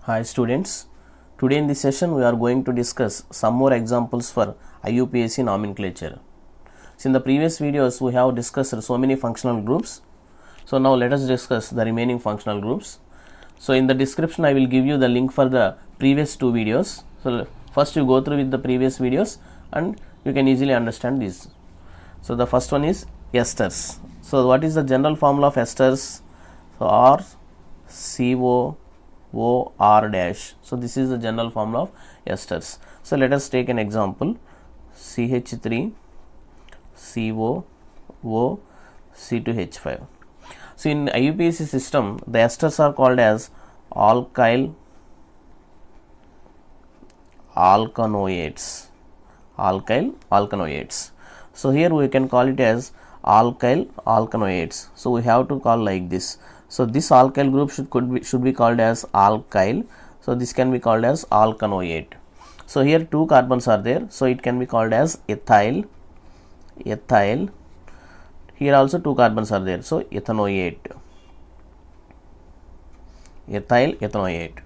Hi students, today in this session we are going to discuss some more examples for IUPAC nomenclature. So in the previous videos we have discussed so many functional groups. So now let us discuss the remaining functional groups. So in the description I will give you the link for the previous two videos. So first you go through with the previous videos and you can easily understand this. So the first one is esters. So what is the general formula of esters? So R C O R dash. So this is the general formula of esters. So let us take an example. CH3 CO O C2H5. So in IUPAC system the esters are called as alkyl alkanoates. So here we can call it as alkyl alkanoates. So we have to call like this. So this alkyl group should be called as alkyl. So this can be called as alkanoate. So here two carbons are there. So it can be called as ethyl. Here also two carbons are there. So ethanoate. Ethanoate.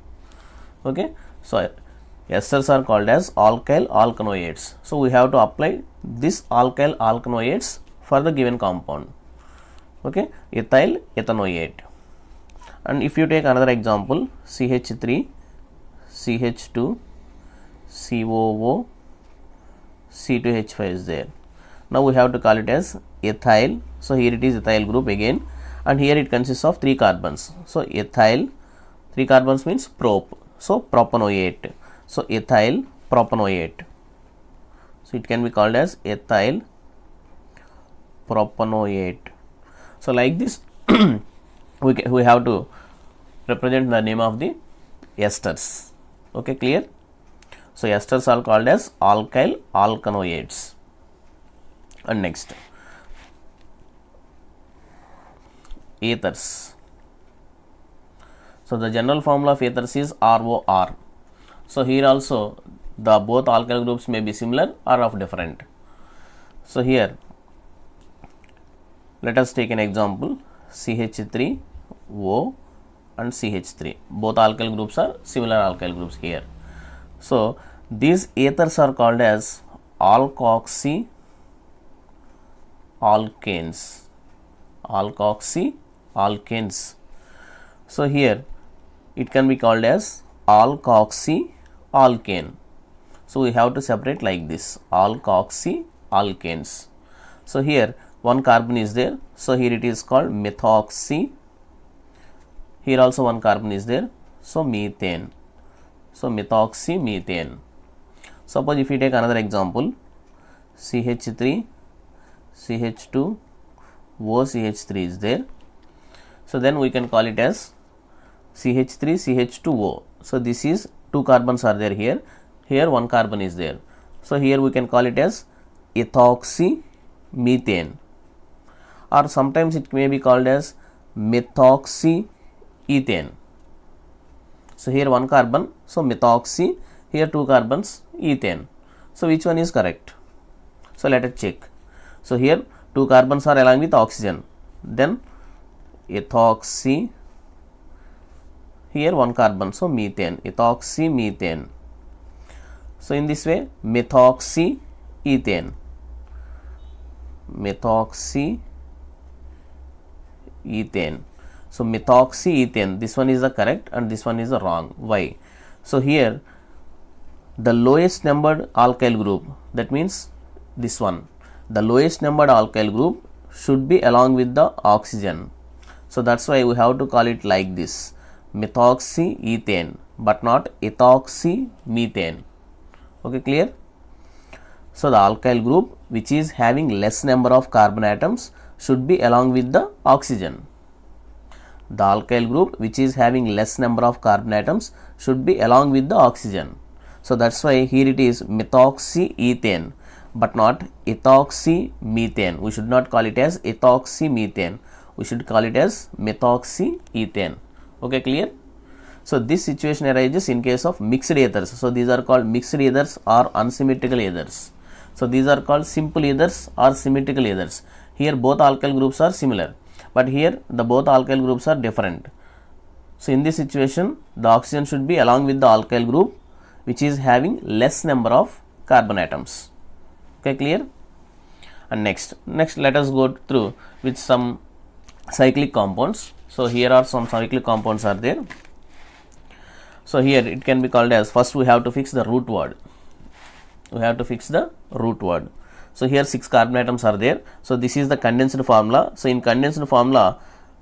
Okay. So esters are called as alkyl alkanoates. So we have to apply this alkyl alkanoates for the given compound. Okay. Ethyl ethanoate. And if you take another example, CH3 CH2 COO C2H5 is there. Now we have to call it as ethyl. So here it is ethyl group again, and here it consists of three carbons. So ethyl, three carbons means prop. So propanoate. So ethyl propanoate. So it can be called as ethyl propanoate. So like this we have to represent the name of the esters. Okay, clear? So esters are called as alkyl alkanoates. And next, ethers. So the general formula of ethers is ROR. So here also the both alkyl groups may be similar or of different. So here let us take an example, CH3O and CH3. Both alkyl groups are similar alkyl groups here. So these ethers are called as alkoxy alkanes. So here it can be called as alkoxy alkane. So we have to separate like this, alkoxy alkanes. So here one carbon is there. So here it is called methoxy. Here also one carbon is there. So methane. So methoxy methane. Suppose if we take another example, CH3 CH2 OCH3 is there. So then we can call it as CH3 CH2O. So this is two carbons are there here. Here one carbon is there. So here we can call it as ethoxy methane, or sometimes it may be called as methoxy ethane. So here one carbon, so methoxy, here two carbons, ethane. So which one is correct? So let us check. So here two carbons are along with oxygen, then ethoxy, here one carbon, so methane, ethoxy methane. So in this way methoxy ethane. So methoxy ethane, this one is the correct and this one is the wrong. Why? So here the lowest numbered alkyl group, that means this one, the lowest numbered alkyl group should be along with the oxygen. So that's why we have to call it like this, methoxy ethane, but not ethoxy methane. Okay, clear? So the alkyl group which is having less number of carbon atoms should be along with the oxygen. The alkyl group which is having less number of carbon atoms should be along with the oxygen. So that's why here it is methoxy ethane, but not ethoxy methane. We should not call it as ethoxy methane. We should call it as methoxy ethane. Okay, clear? So this situation arises in case of mixed ethers. So these are called mixed ethers or unsymmetrical ethers. So these are called simple ethers or symmetrical ethers. Here both alkyl groups are similar, but here the both alkyl groups are different. So in this situation, the oxygen should be along with the alkyl group which is having less number of carbon atoms. Okay, clear? And next let us go through with some cyclic compounds. So here are some cyclic compounds are there. So here it can be called as, first we have to fix the root word. So here 6 carbon atoms are there. So this is the condensed formula. So in condensed formula,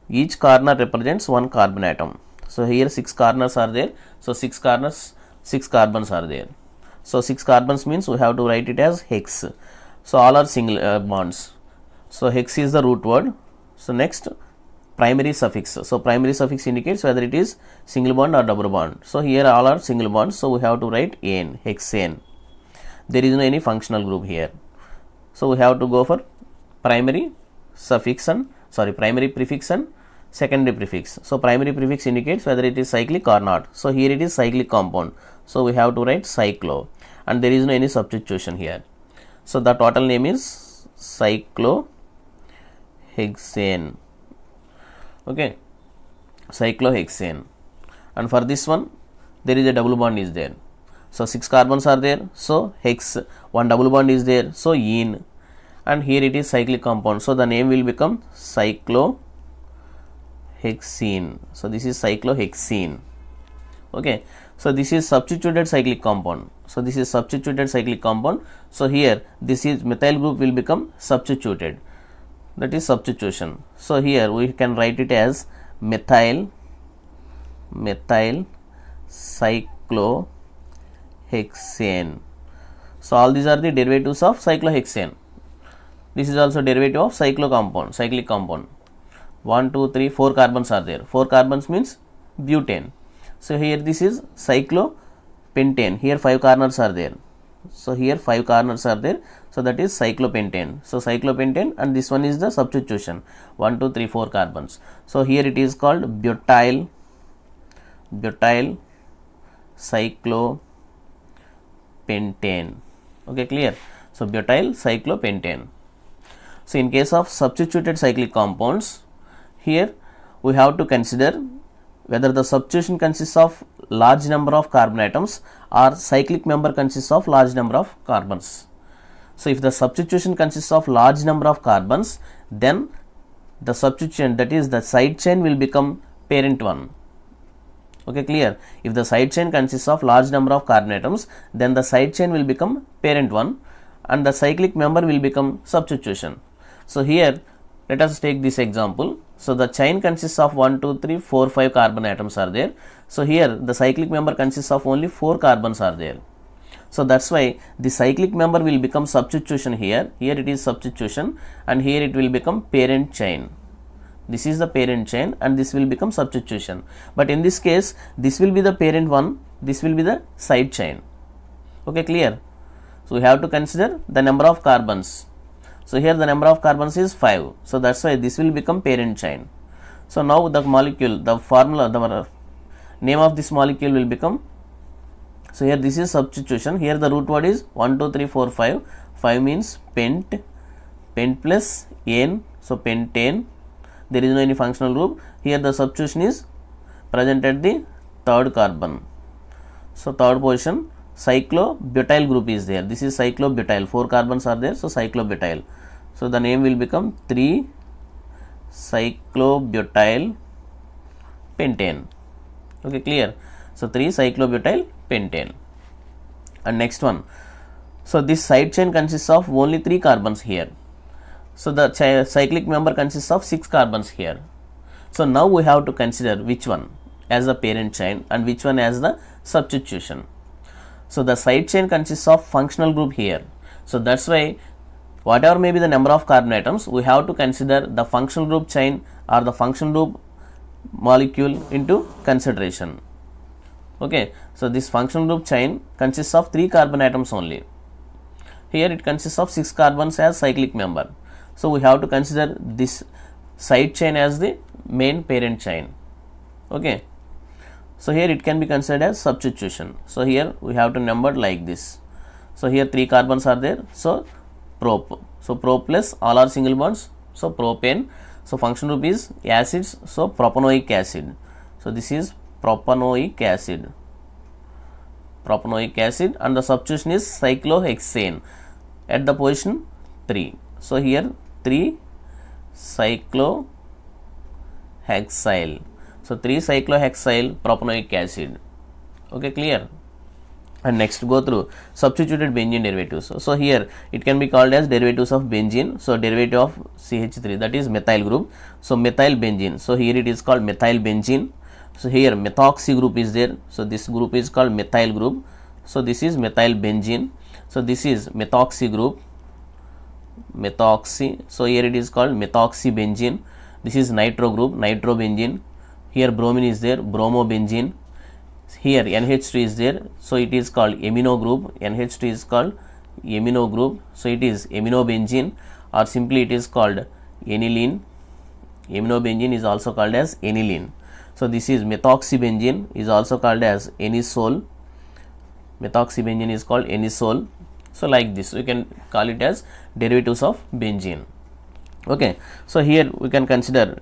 each corner represents 1 carbon atom. So here 6 corners are there. So 6 corners, 6 carbons are there. So 6 carbons means we have to write it as hex. So all are single bonds. So hex is the root word. So next, primary suffix. So primary suffix indicates whether it is single bond or double bond. So here all are single bonds. So we have to write ane, hexane. There is no any functional group here. So we have to go for primary prefix and secondary prefix. So primary prefix indicates whether it is cyclic or not. So here it is cyclic compound. So we have to write cyclo, and there is no any substitution here. So the total name is cyclohexane. Okay, cyclohexane. And for this one, there is a double bond is there. So 6 carbons are there. So hex, 1 double bond is there. So ene, and here it is cyclic compound. So the name will become cyclohexene. So this is cyclohexene. Okay. So this is substituted cyclic compound. So here this is methyl group will become substituted. That is substitution. So here we can write it as methyl cyclohexane. So all these are the derivatives of cyclohexane. This is also derivative of cyclic compound. 1, 2, 3, 4 carbons are there. 4 carbons means butane. So here this is cyclopentane. Here 5 corners are there. So here 5 corners are there. So that is cyclopentane. So cyclopentane, and this one is the substitution. 1, 2, 3, 4 carbons. So here it is called butyl cyclopentane. Okay, clear? So butyl cyclopentane. So in case of substituted cyclic compounds, here we have to consider whether the substitution consists of large number of carbon atoms or cyclic member consists of large number of carbons. So if the substitution consists of large number of carbons, then the substitution, that is the side chain, will become parent one. Okay, clear? If the side chain consists of large number of carbon atoms, then the side chain will become parent one and the cyclic member will become substitution. So here let us take this example. So the chain consists of 1, 2, 3, 4, 5 carbon atoms are there. So here the cyclic member consists of only 4 carbons are there. So that's why the cyclic member will become substitution here. Here it is substitution, and here it will become parent chain. This is the parent chain and this will become substitution. But in this case, this will be the parent one, this will be the side chain. Okay, clear? So we have to consider the number of carbons. So here the number of carbons is 5. So that's why this will become parent chain. So now the molecule, the formula, the name of this molecule will become, so here this is substitution. Here the root word is 1, 2, 3, 4, 5. 5 means pent plus ane, so pentane. There is no any functional group. Here the substitution is present at the third carbon. So third position, cyclobutyl group is there. This is cyclobutyl. 4 carbons are there. So cyclobutyl. So the name will become 3-cyclobutyl pentane. Okay, clear? So 3-cyclobutyl pentane. And next one. So this side chain consists of only 3 carbons here. So the cyclic member consists of 6 carbons here. So now we have to consider which one as the parent chain and which one as the substitution. So the side chain consists of functional group here. So that's why whatever may be the number of carbon atoms, we have to consider the functional group chain or the functional group molecule into consideration. Okay, so this functional group chain consists of 3 carbon atoms only. Here it consists of 6 carbons as cyclic member. So we have to consider this side chain as the main parent chain. Okay. So here it can be considered as substitution. So here we have to number like this. So here 3 carbons are there. So prop. So prop plus all are single bonds. So propane. So function group is acids. So propanoic acid. So this is propanoic acid. Propanoic acid, and the substitution is cyclohexane at the position 3. So here 3 cyclohexyl. So 3 cyclohexyl propanoic acid. Okay, clear? And next go through substituted benzene derivatives. So here it can be called as derivatives of benzene. So derivative of CH3, that is methyl group. So methyl benzene. So here it is called methyl benzene. So here methoxy group is there. So this group is called methyl group. So this is methyl benzene. So this is methoxy group. Methoxy. So here it is called methoxy benzene. This is nitro group, nitrobenzene. Here bromine is there, bromobenzene. Here NH2 is there, so it is called amino group. NH2 is called amino group, so it is aminobenzene, or simply it is called aniline. Aminobenzene is also called as aniline. So this is methoxybenzene, is also called as anisole. Methoxybenzene is called anisole. So like this we can call it as derivatives of benzene. Okay, so here we can consider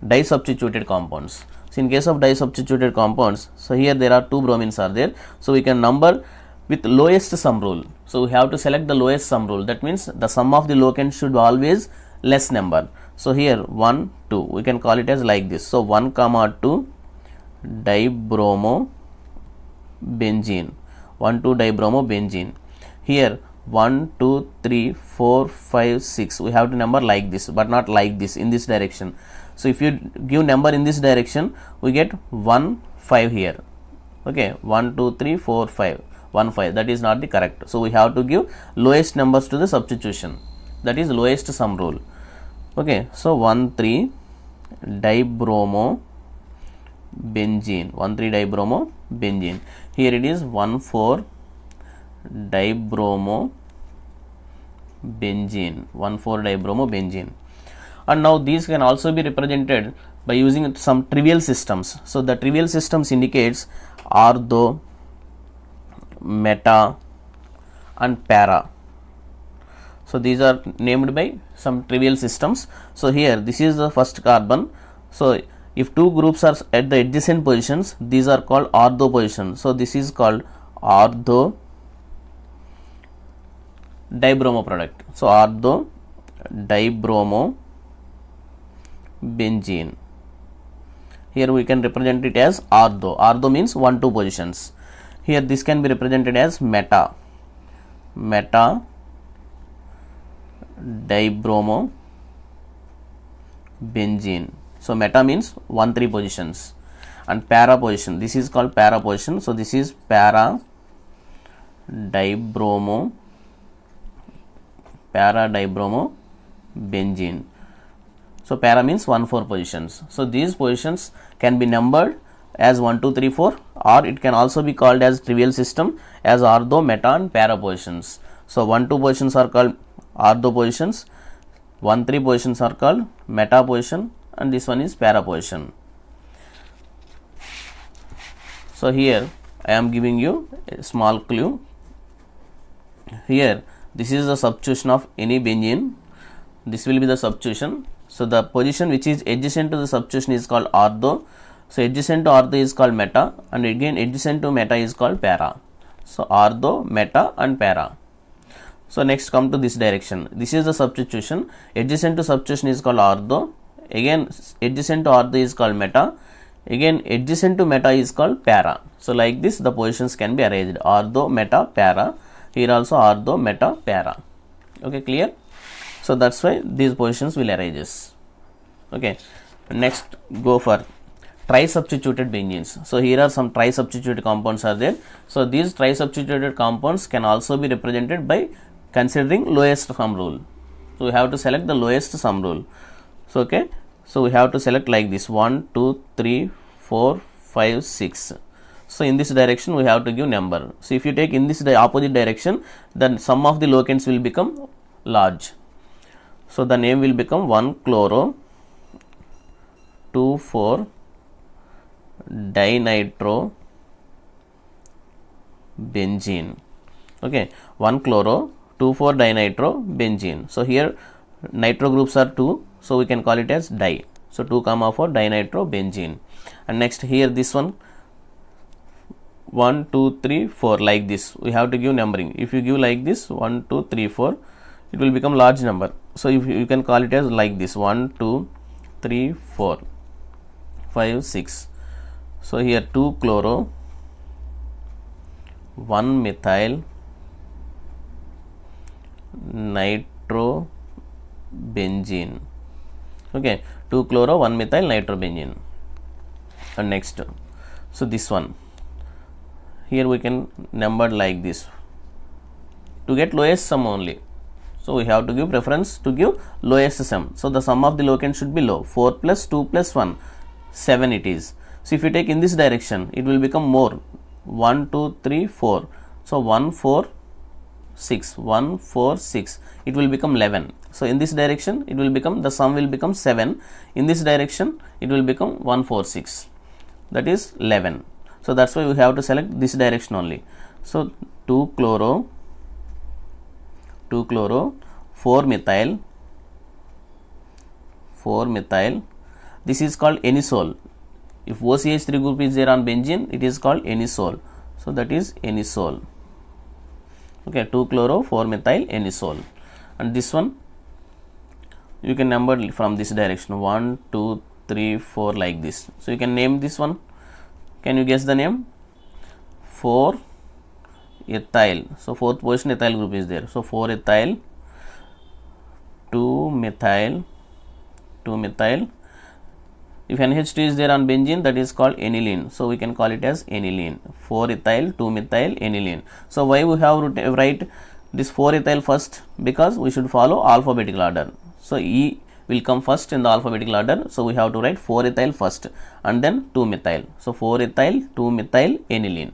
disubstituted compounds. So in case of disubstituted compounds, so here there are 2 bromines are there, so we can number with lowest sum rule. So we have to select the lowest sum rule, that means the sum of the locants should always less number. So here 1 2 we can call it as like this. So 1 2 dibromobenzene, 1 2 dibromobenzene. Here 1 2 3 4 5 6 we have to number like this, but not like this, in this direction. So if you give number in this direction, we get 1 5 here. Okay, 1 2 3 4 5 1 5, that is not the correct. So we have to give lowest numbers to the substitution, that is lowest sum rule. Okay, so 1 3 dibromobenzene, 1 3 dibromobenzene. Here it is 1 4 dibromobenzene, 1 4 dibromobenzene. And now these can also be represented by using some trivial systems. So the trivial systems indicates ortho, meta and para. So these are named by some trivial systems. So here this is the first carbon. So if 2 groups are at the adjacent positions, these are called ortho positions. So this is called ortho dibromo product. So ortho dibromobenzene. Here we can represent it as ortho. Ortho means 1 2 positions. Here this can be represented as meta. Meta dibromobenzene. So meta means 1 3 positions. And para position, this is called para position. So this is para dibromobenzene. So para means 1 4 positions. So these positions can be numbered as 1 2 3 4, or it can also be called as trivial system as ortho, meta and para positions. So 1 2 positions are called ortho positions, 1 3 positions are called meta position, and this one is para position. So here I am giving you a small clue. Here this is the substitution of any benzene. This will be the substitution. So the position which is adjacent to the substitution is called ortho. So adjacent to ortho is called meta, and again adjacent to meta is called para. So ortho, meta and para. So next come to this direction. This is the substitution. Adjacent to substitution is called ortho. Again adjacent to ortho is called meta. Again adjacent to meta is called para. So like this the positions can be arranged: ortho, meta, para. Here also ortho, meta, para. Okay, clear? So that's why these positions will arise. Okay, next go for tri-substituted benzenes. So here are some tri-substituted compounds are there. So these tri-substituted compounds can also be represented by considering lowest sum rule. So we have to select the lowest sum rule. So okay, so we have to select like this: 1 2 3 4 5 6. So in this direction we have to give number. So if you take in this opposite direction, then sum of the locants will become large. So the name will become 1 chloro 2 4 dinitro benzene. Okay, 1 chloro 2 4 dinitro benzene. So here nitro groups are 2, so we can call it as di. So 2, 4 dinitrobenzene. And next here this one 1, 2, 3, 4 like this. We have to give numbering. If you give like this 1, 2, 3, 4, it will become large number. So if you can call it as like this 1, 2, 3, 4, 5, 6. So here 2 chloro, 1 methyl nitrobenzene. Okay, 2 chloro, 1 methyl nitrobenzene. And next, so this one here we can number like this to get lowest sum only. So we have to give preference to give lowest sum. So the sum of the locant should be low. 4 plus 2 plus 1, 7 it is. So if you take in this direction, it will become more. 1, 2, 3, 4. So 1, 4, 6. 1, 4, 6. It will become 11. So in this direction, it will become, the sum will become 7. In this direction, it will become 1, 4, 6. That is 11. So that's why we have to select this direction only. So 2 chloro, 4 methyl, this is called anisole. If OCH3 group is there on benzene, it is called anisole. So that is anisole. Okay, 2 chloro, 4 methyl anisole. And this one you can number from this direction 1, 2, 3, 4 like this. So you can name this one. Can you guess the name? 4 ethyl. So fourth position ethyl group is there. So 4 ethyl, 2 methyl. If NH2 is there on benzene, that is called aniline. So we can call it as aniline. 4 ethyl, 2 methyl aniline. So why we have to write this 4 ethyl first? Because we should follow alphabetical order. So E will come first in the alphabetical order. So we have to write 4 ethyl first and then 2 methyl. So 4 ethyl, 2 methyl aniline.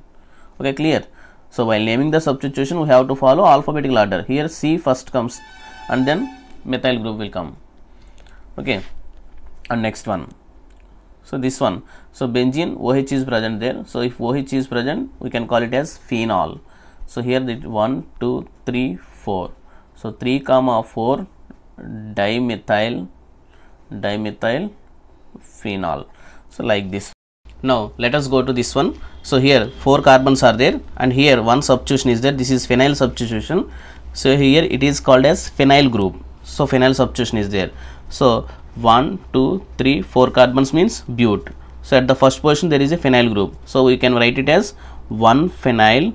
Okay, clear? So while naming the substitution, we have to follow alphabetical order. Here C first comes and then methyl group will come. Okay, and next one. So this one. So benzene OH is present there. So if OH is present, we can call it as phenol. So here the 1, 2, 3, 4. So 3, 4 dimethyl phenol. So like this. Now let us go to this one. So here 4 carbons are there and here one substitution is there. This is phenyl substitution. So here it is called as phenyl group. So phenyl substitution is there. So 1, 2, 3, 4 carbons means bute. So at the first position there is a phenyl group. So we can write it as 1 phenyl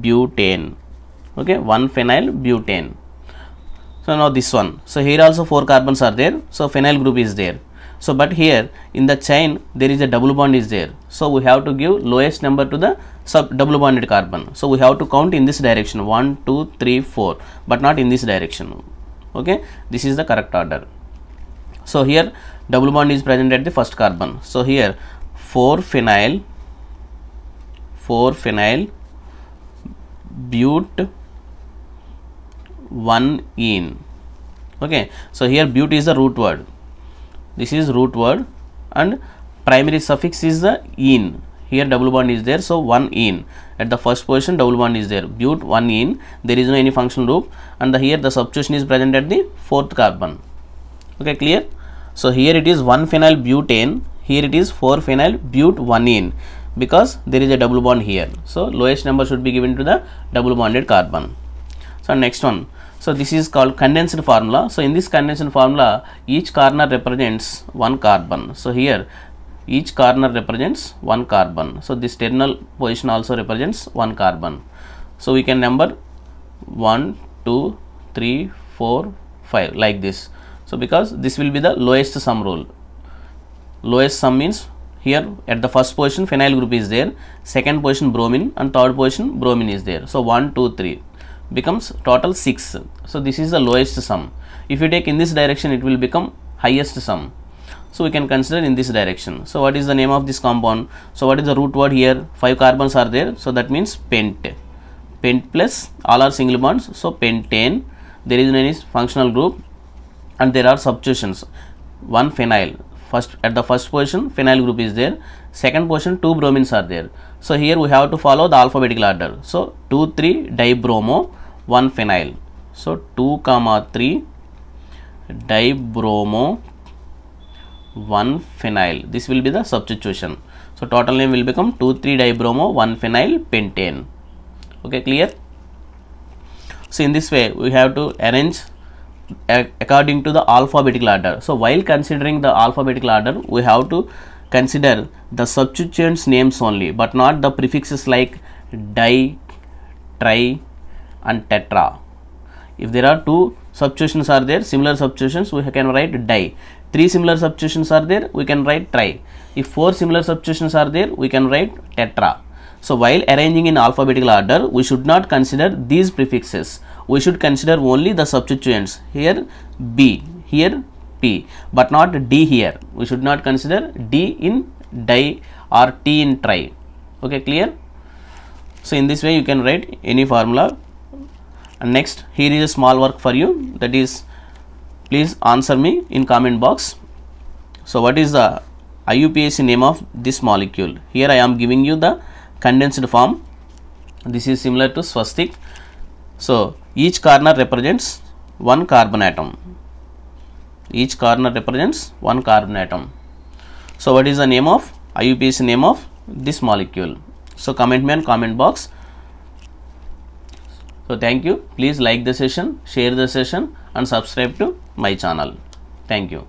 butane. Okay, 1 phenyl butane. So now this one. So here also 4 carbons are there. So phenyl group is there. So but here in the chain there is a double bond is there. So we have to give lowest number to the double bonded carbon. So we have to count in this direction 1, 2, 3, 4, but not in this direction. Okay, this is the correct order. So here double bond is present at the first carbon. So here 4 phenyl bute 1 ene. Okay, so here bute is the root word. This is root word and primary suffix is the ene. Here double bond is there, so 1 ene. At the first position double bond is there. Bute 1 ene. There is no any functional group and here the substitution is present at the fourth carbon. Okay, clear? So here it is 1 phenyl butane. Here it is 4 phenyl bute 1 ene because there is a double bond here. So lowest number should be given to the double bonded carbon. So next one. So this is called condensed formula. So in this condensed formula, each corner represents 1 carbon. So here each corner represents 1 carbon. So this terminal position also represents 1 carbon. So we can number 1, 2, 3, 4, 5 like this. So because this will be the lowest sum rule. Lowest sum means here at the first position phenyl group is there, second position bromine and third position bromine is there. So 1, 2, 3 becomes total 6. So this is the lowest sum. If you take in this direction, it will become highest sum. So we can consider in this direction. So what is the name of this compound? So what is the root word here? 5 carbons are there. So that means pent. Pent plus all are single bonds. So pentane. There is no any functional group and there are substitutions. 1 phenyl. First at the first position phenyl group is there. Second position 2 bromines are there. So here we have to follow the alphabetical order. So 2, 3 dibromo 1 phenyl. So 2, 3 dibromo 1-phenyl. This will be the substitution. So total name will become 2,3-dibromo 1-phenyl pentane. Okay, clear? So in this way we have to arrange according to the alphabetical order. So while considering the alphabetical order, we have to consider the substituents names only, but not the prefixes like di, tri and tetra. If there are 2 substitutions are there, similar substitutions, we can write di. 3 similar substitutions are there, we can write tri. If 4 similar substitutions are there, we can write tetra. So while arranging in alphabetical order, we should not consider these prefixes. We should consider only the substituents. Here B, here P, but not D here. We should not consider D in di or T in tri. Okay, clear? So in this way you can write any formula. And next, here is a small work for you, that is, please answer me in comment box. So what is the IUPAC name of this molecule? Here I am giving you the condensed form. This is similar to swastik. So each corner represents 1 carbon atom. Each corner represents 1 carbon atom. So what is the name of IUPAC name of this molecule? So comment me on comment box. So thank you. Please like the session, share the session and subscribe to my channel. Thank you.